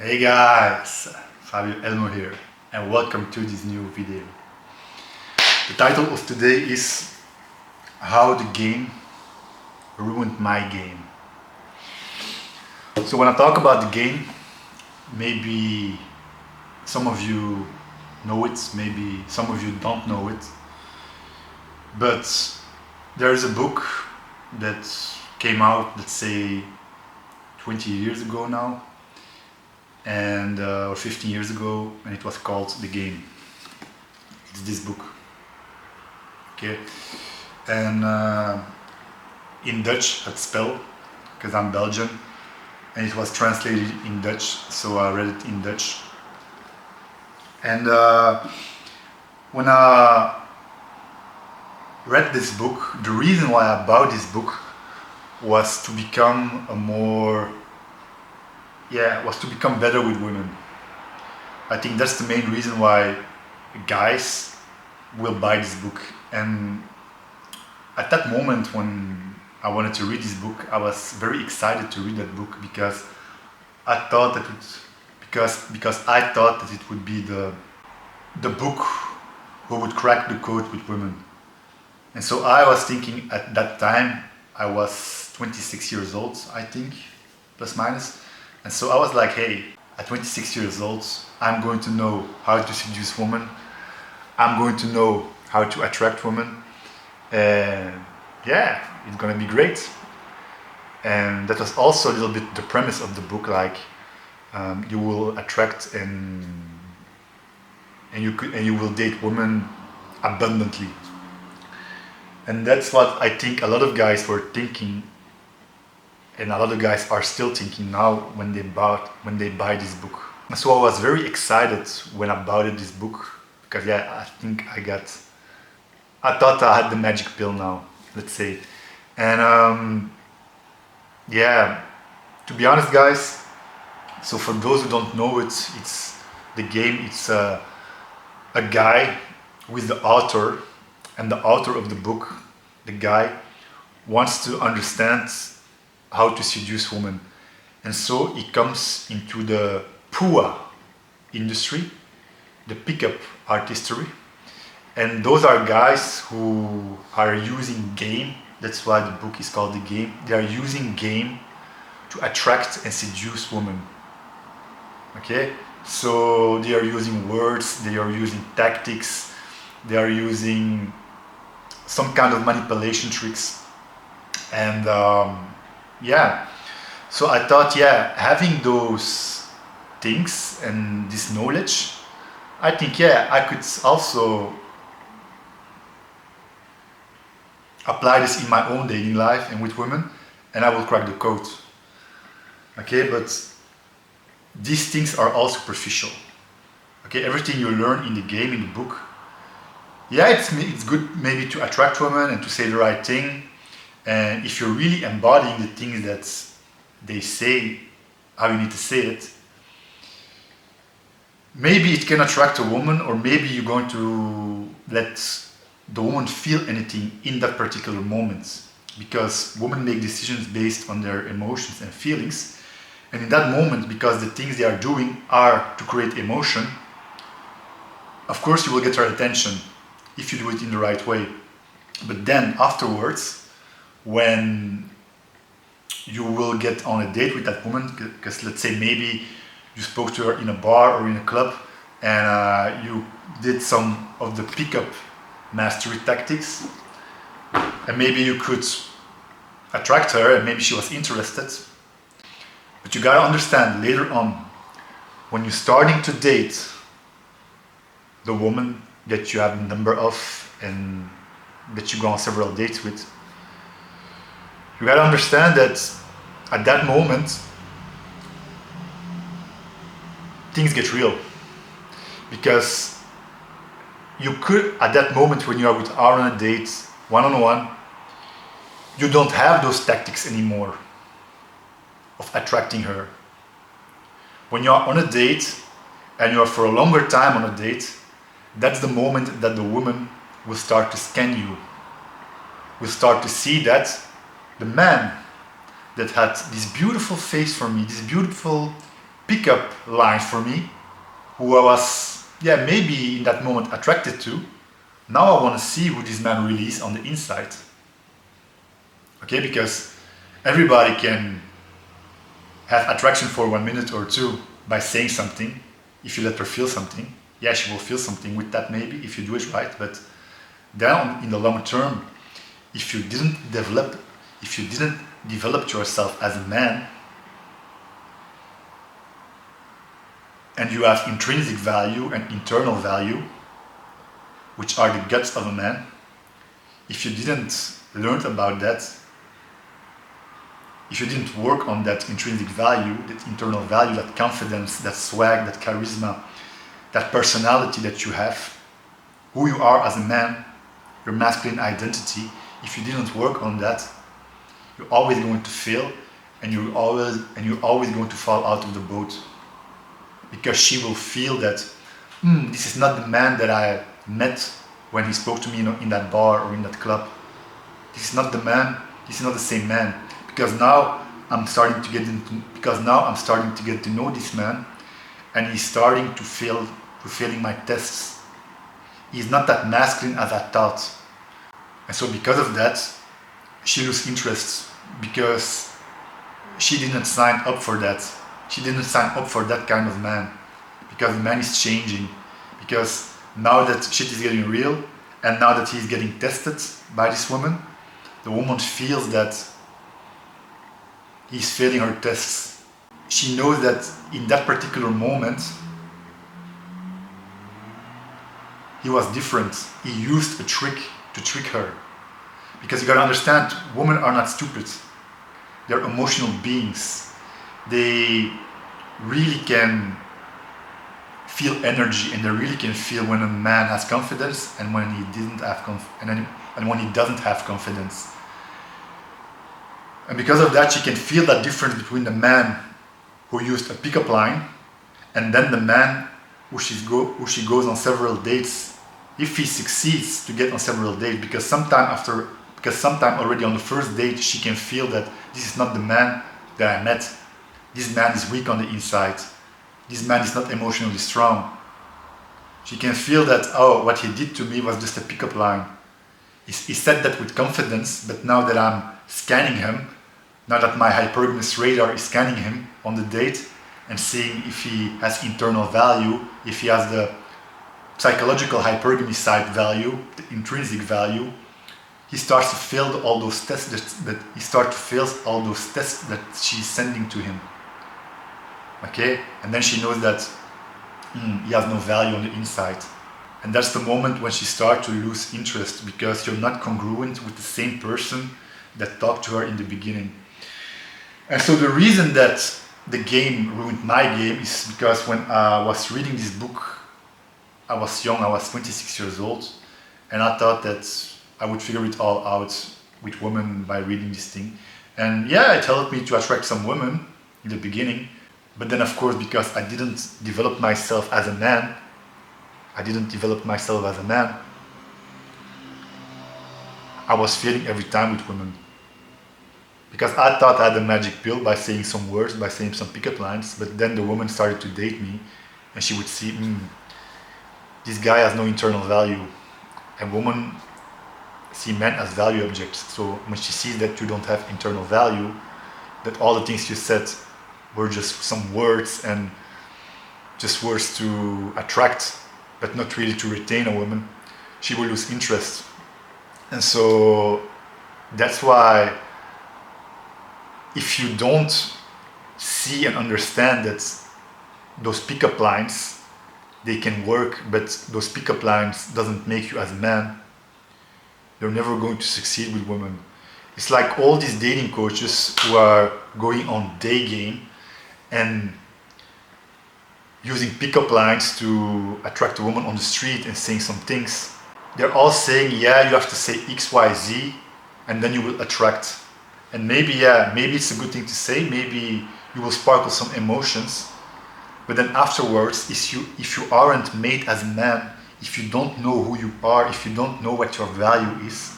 Hey guys, Fabio Elmo here and welcome to this new video. The title of today is How the Game Ruined My Game. So when I talk about the game, maybe some of you know it, maybe some of you don't know it, but there is a book that came out, let's say 20 years ago now, and or 15 years ago, and it was called The Game. It's this book, okay? And in Dutch het spel, because I'm Belgian, and it was translated in Dutch, so I read it in Dutch. And when I read this book, the reason why I bought this book was to become better with women. I think that's the main reason why guys will buy this book. And at that moment when I wanted to read this book, I was very excited to read that book because I thought that I thought that it would be the book who would crack the code with women. And so I was thinking at that time, I was 26 years old, I think, plus minus. And so I was like, hey, at 26 years old, I'm going to know how to seduce women. I'm going to know how to attract women. And yeah, it's gonna be great. And that was also a little bit the premise of the book, like you will attract and you will date women abundantly. And that's what I think a lot of guys were thinking, and a lot of guys are still thinking now when they buy this book. So I was very excited when I bought this book because I thought I had the magic pill now, let's say. And to be honest, guys, so for those who don't know it, it's The Game. It's a guy with the author, and the author of the book, the guy, wants to understand how to seduce women. And so he comes into the PUA industry, the pickup artistry. And those are guys who are using game. That's why the book is called The Game. They are using game to attract and seduce women. Okay? So they are using words, they are using tactics, they are using some kind of manipulation tricks. And so I thought, having those things and this knowledge, I think, I could also apply this in my own dating life and with women, and I will crack the code. Okay, but these things are all superficial. Okay, everything you learn in the game, in the book, it's good maybe to attract women and to say the right thing. And if you're really embodying the things that they say, how you need to say it, maybe it can attract a woman, or maybe you're going to let the woman feel anything in that particular moment, because women make decisions based on their emotions and feelings. And in that moment, because the things they are doing are to create emotion, of course you will get her attention if you do it in the right way. But then afterwards, when you will get on a date with that woman, because let's say maybe you spoke to her in a bar or in a club, and you did some of the pickup mastery tactics, and maybe you could attract her and maybe she was interested. But you gotta understand, later on, when you're starting to date the woman that you have a number of and that you go on several dates with, you gotta understand that at that moment things get real. Because you could, at that moment when you are with her on a date, one-on-one, you don't have those tactics anymore of attracting her. When you are on a date and you are for a longer time on a date, that's the moment that the woman will start to scan you, will start to see that the man that had this beautiful face for me, this beautiful pickup line for me, who I was, yeah, maybe in that moment attracted to. Now I want to see who this man really is on the inside. Okay, because everybody can have attraction for 1 minute or two by saying something. If you let her feel something, yeah, she will feel something with that maybe if you do it right. But then in the long term, if you didn't develop yourself as a man, and you have intrinsic value and internal value, which are the guts of a man, if you didn't learn about that, if you didn't work on that intrinsic value, that internal value, that confidence, that swag, that charisma, that personality that you have, who you are as a man, your masculine identity, if you didn't work on that, you're always going to fail, and you're always going to fall out of the boat, because she will feel that this is not the man that I met when he spoke to me in that bar or in that club. This is not the man. This is not the same man, because now I'm starting to get to know this man, and he's starting to failing my tests. He's not that masculine as I thought. And so because of that, she loses interest, because she didn't sign up for that. She didn't sign up for that kind of man, because the man is changing. Because now that shit is getting real, and now that he's getting tested by this woman, the woman feels that he's failing her tests. She knows that in that particular moment, he was different. He used a trick to trick her. Because you gotta understand, women are not stupid. They're emotional beings. They really can feel energy, and they really can feel when a man has confidence and when he didn't have and when he doesn't have confidence. And because of that, she can feel that difference between the man who used a pickup line and then the man who she goes on several dates, if he succeeds to get on several dates, because sometime already on the first date she can feel that this is not the man that I met. This man is weak on the inside. This man is not emotionally strong. She can feel that, oh, what he did to me was just a pickup line. He said that with confidence, but now that I'm scanning him, now that my hypergamous radar is scanning him on the date and seeing if he has internal value, if he has the psychological hypergamy side value, the intrinsic value, he starts to fail all those tests that she's sending to him. Okay, and then she knows that he has no value on the inside, and that's the moment when she starts to lose interest, because you're not congruent with the same person that talked to her in the beginning. And so the reason that the game ruined my game is because when I was reading this book, I was young, I was 26 years old, and I thought that I would figure it all out with women by reading this thing. And yeah, it helped me to attract some women in the beginning. But then, of course, because I didn't develop myself as a man, I was failing every time with women. Because I thought I had a magic pill by saying some words, by saying some pickup lines, but then the woman started to date me, and she would see, this guy has no internal value. And women see men as value objects. So when she sees that you don't have internal value, that all the things you said were just some words and just words to attract, but not really to retain a woman, she will lose interest. And so that's why, if you don't see and understand that those pickup lines, they can work, but those pickup lines doesn't make you as a man, you're never going to succeed with women. It's like all these dating coaches who are going on day game and using pickup lines to attract a woman on the street and saying some things. They're all saying, yeah, you have to say X, Y, Z, and then you will attract. And maybe it's a good thing to say, maybe you will sparkle some emotions, but then afterwards, if you aren't made as a man, if you don't know who you are, if you don't know what your value is,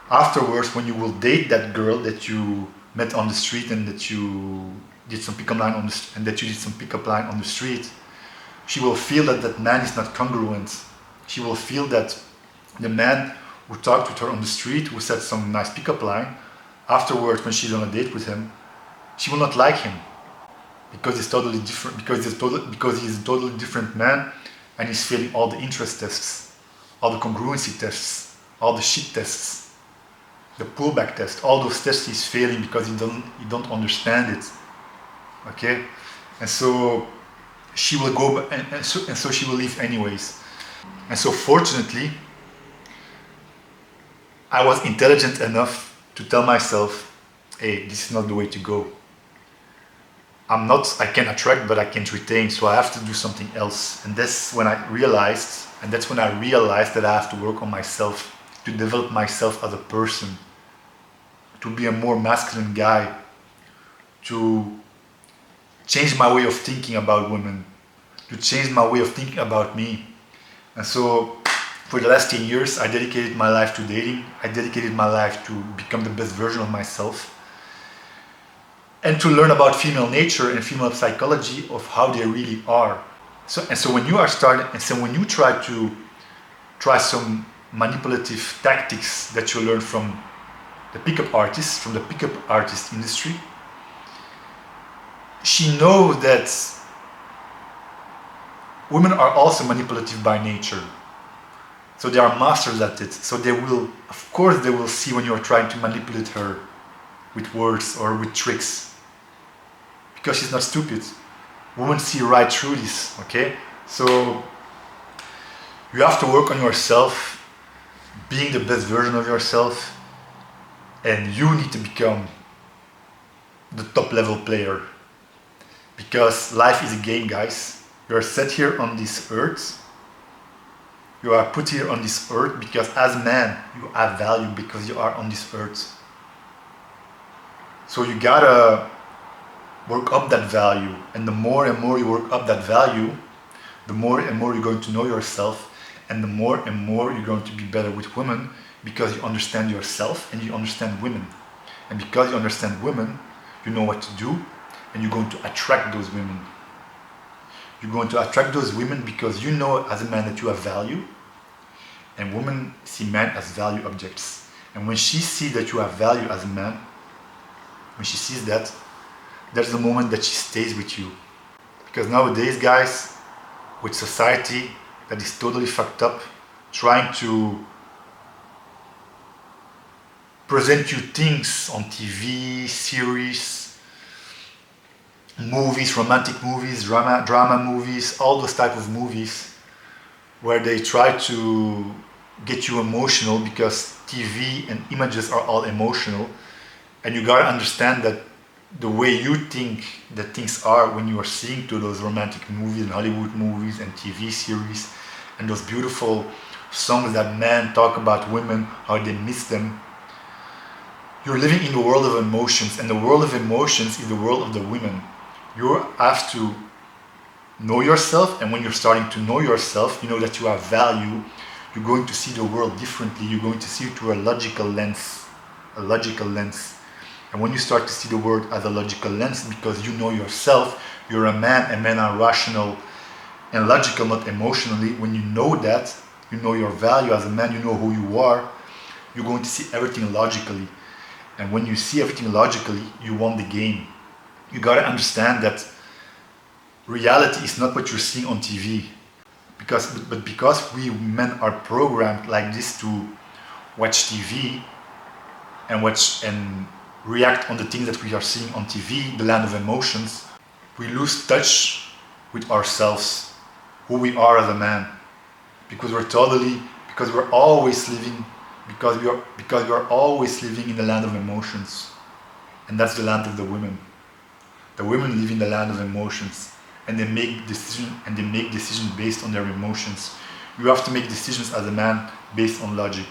afterwards, when you will date that girl that you met on the street and that you did some pickup line and that you did some pickup line on the street, she will feel that that man is not congruent. She will feel that the man who talked with her on the street, who said some nice pickup line, afterwards when she's on a date with him, she will not like him because he's totally different. Because he's a totally different man, and he's failing all the interest tests, all the congruency tests, all the shit tests, the pullback test. All those tests he's failing because he don't understand it. Okay, and so she will go, and so she will leave anyways. And so fortunately, I was intelligent enough to tell myself, hey, this is not the way to go. I can attract, but I can't retain, so I have to do something else. And that's when I realized that I have to work on myself, to develop myself as a person, to be a more masculine guy, to change my way of thinking about women, to change my way of thinking about me. And so for the last 10 years, I dedicated my life to dating. I dedicated my life to become the best version of myself and to learn about female nature and female psychology of how they really are. So when you try some manipulative tactics that you learn from the pickup artist industry, she knows that women are also manipulative by nature. So they are masters at it. So they will see when you are trying to manipulate her with words or with tricks. Because she's not stupid. Women see right through this, okay? So you have to work on yourself, being the best version of yourself, and you need to become the top level player. Because life is a game, guys. You are set here on this earth. You are put here on this earth because as man, you have value because you are on this earth. So you gotta work up that value. And the more and more you work up that value, the more and more you're going to know yourself, and the more and more you're going to be better with women because you understand yourself and you understand women. And because you understand women, you know what to do, and you're going to attract those women. You're going to attract those women because you know as a man that you have value, and women see men as value objects. And when she sees that you have value as a man, when she sees that, there's the moment that she stays with you. Because nowadays, guys, with society that is totally fucked up, trying to present you things on TV, series, movies, romantic movies, drama movies, all those type of movies where they try to get you emotional because TV and images are all emotional, and you gotta understand that the way you think that things are when you are seeing to those romantic movies and Hollywood movies and TV series and those beautiful songs that men talk about women, how they miss them. You're living in the world of emotions, and the world of emotions is the world of the women. You have to know yourself, and when you're starting to know yourself, you know that you have value. You're going to see the world differently. You're going to see it through a logical lens. And when you start to see the world as a logical lens, because you know yourself, you're a man, and men are rational and logical, not emotionally. When you know that, you know your value as a man, you know who you are, you're going to see everything logically. And when you see everything logically, you won the game. You gotta understand that reality is not what you're seeing on TV. But because we men are programmed like this to watch TV and react on the things that we are seeing on TV, the land of emotions, we lose touch with ourselves, who we are as a man, because we are always living in the land of emotions, and that's the land of the women. The women live in the land of emotions, and they make decisions based on their emotions. You have to make decisions as a man based on logic.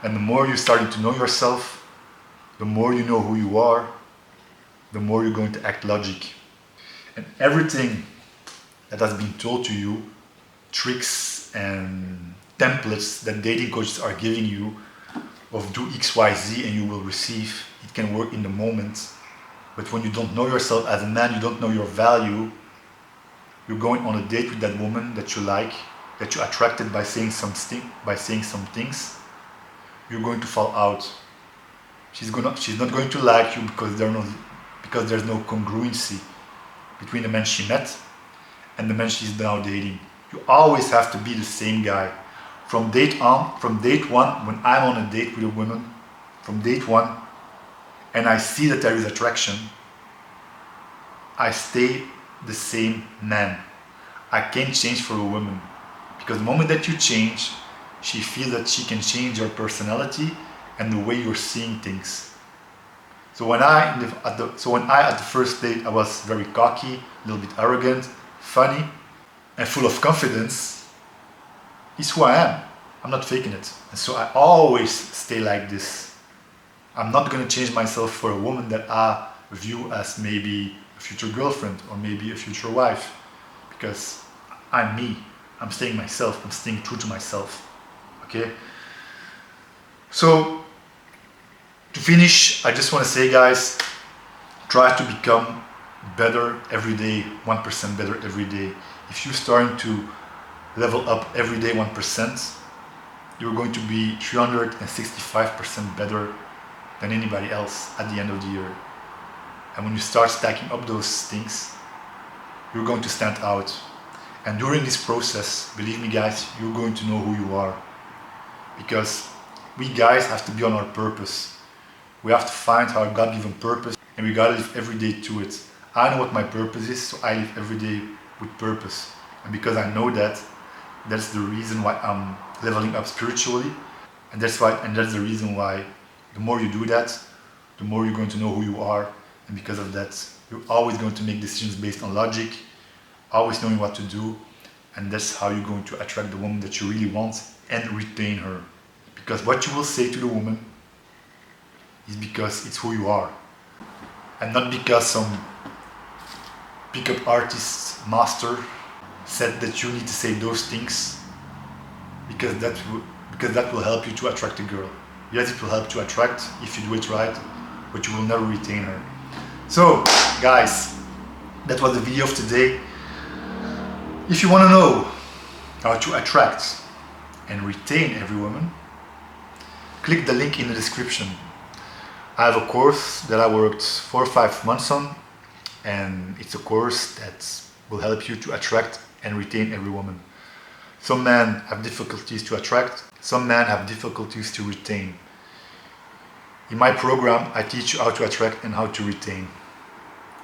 And the more you're starting to know yourself, the more you know who you are, the more you're going to act logic. And everything that has been told to you, tricks and templates that dating coaches are giving you of do X, Y, Z and you will receive, it can work in the moment. But when you don't know yourself as a man, you don't know your value, you're going on a date with that woman that you like, that you're attracted by saying some things, you're going to fall out. She's not going to like you because there's no congruency between the man she met and the man she's now dating. You always have to be the same guy. From date one, when I'm on a date with a woman, from date one, and I see that there is attraction, I stay the same man. I can't change for a woman, because the moment that you change, she feels that she can change your personality and the way you're seeing things. So when at the first date I was very cocky, a little bit arrogant, funny, and full of confidence, it's who I am. I'm not faking it. And so I always stay like this. I'm not going to change myself for a woman that I view as maybe a future girlfriend or maybe a future wife, because I'm me. I'm staying myself. I'm staying true to myself. Okay? So to finish, I just want to say, guys, try to become better every day, 1% better every day. If you're starting to level up every day 1%, you're going to be 365% better than anybody else at the end of the year. And when you start stacking up those things, you're going to stand out. And during this process, believe me guys, you're going to know who you are. Because we guys have to be on our purpose. We have to find our God-given purpose, and we gotta live every day to it. I know what my purpose is, so I live every day with purpose. And because I know that, that's the reason why I'm leveling up spiritually. And that's the reason why the more you do that, the more you're going to know who you are. And because of that, you're always going to make decisions based on logic, always knowing what to do. And that's how you're going to attract the woman that you really want and retain her. Because what you will say to the woman is because it's who you are. And not because some pickup artist master said that you need to say those things, because that will help you to attract a girl. Yes, it will help to attract if you do it right, but you will never retain her. So, guys, that was the video of today. If you want to know how to attract and retain every woman, click the link in the description. I have a course that I worked 4 or 5 months on, and it's a course that will help you to attract and retain every woman. Some men have difficulties to attract, some men have difficulties to retain. In my program, I teach you how to attract and how to retain.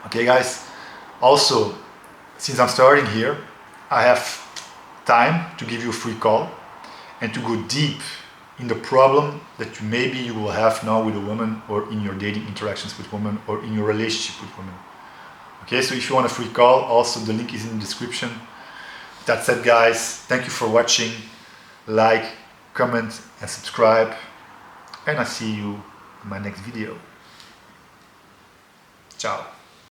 Okay guys, also, since I'm starting here, I have time to give you a free call and to go deep in the problem that maybe you will have now with a woman, or in your dating interactions with women, or in your relationship with women. Okay, so if you want a free call, also the link is in the description. That's it guys, thank you for watching. Like, comment and subscribe, and I see you in my next video. Ciao.